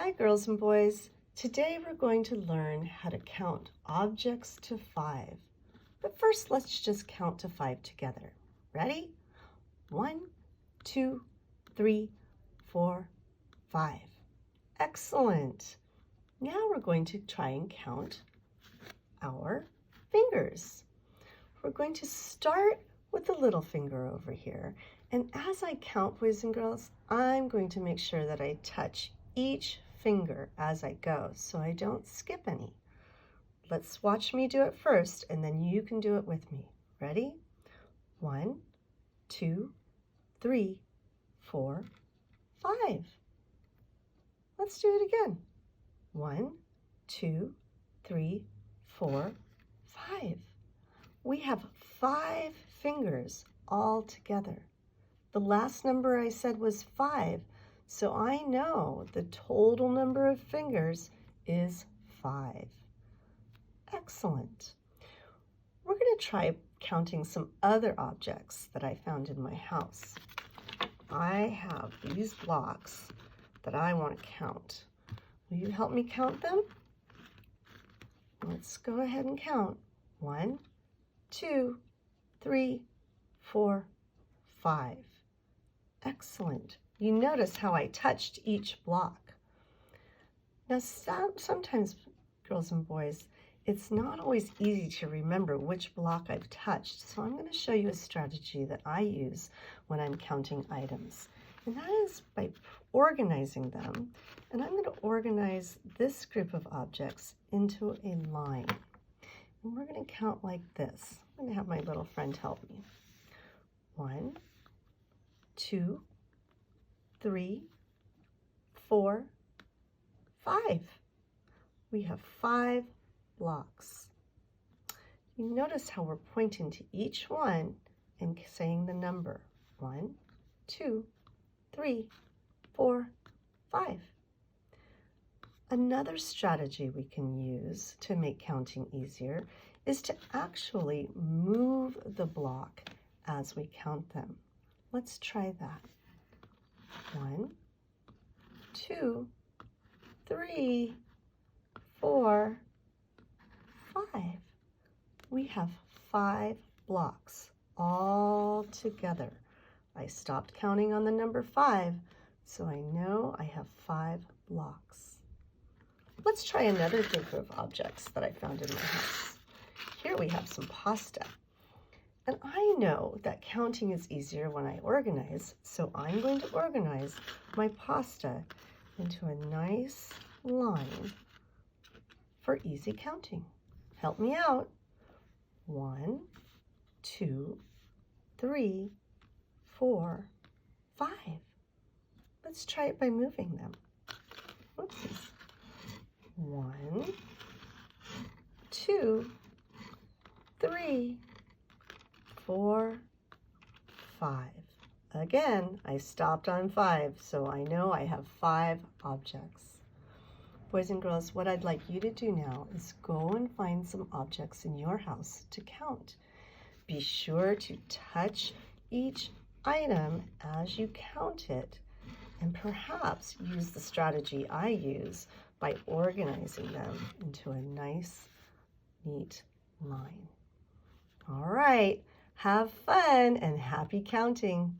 Hi, girls and boys. Today we're going to learn how to count objects to 5. But first, let's just count to 5 together. Ready? 1, 2, 3, 4, 5. Excellent. Now we're going to try and count our fingers. We're going to start with the little finger over here. And as I count, boys and girls, I'm going to make sure that I touch each finger as I go so I don't skip any. Let's watch me do it first, and then you can do it with me. Ready? 1, 2, 3, 4, 5. Let's do it again. 1, 2, 3, 4, 5. We have 5 fingers all together. The last number I said was 5, so I know the total number of fingers is 5. Excellent. We're going to try counting some other objects that I found in my house. I have these blocks that I want to count. Will you help me count them? Let's go ahead and count. 1, 2, 3, 4, 5. Excellent. You notice how I touched each block. Now, sometimes, girls and boys, it's not always easy to remember which block I've touched, so I'm going to show you a strategy that I use when I'm counting items. And that is by organizing them. And I'm going to organize this group of objects into a line. And we're going to count like this. I'm going to have my little friend help me. 1, 2, 3, 4, 5. We have 5 blocks. You notice how we're pointing to each one and saying the number. 1, 2, 3, 4, 5. Another strategy we can use to make counting easier is to actually move the block as we count them. Let's try that. 1, 2, 3, 4, 5. We have 5 blocks all together. I stopped counting on the number 5, so I know I have 5 blocks. Let's try another group of objects that I found in my house. Here we have some pasta. And I know that counting is easier when I organize, so I'm going to organize my pasta into a nice line for easy counting. Help me out. 1, 2, 3, 4, 5. Let's try it by moving them. Whoopsies. 1, 2, 3, 4, 5. Again, I stopped on 5, so I know I have 5 objects. Boys and girls, what I'd like you to do now is go and find some objects in your house to count. Be sure to touch each item as you count it, and perhaps use the strategy I use by organizing them into a nice, neat line. All right. Have fun and happy counting.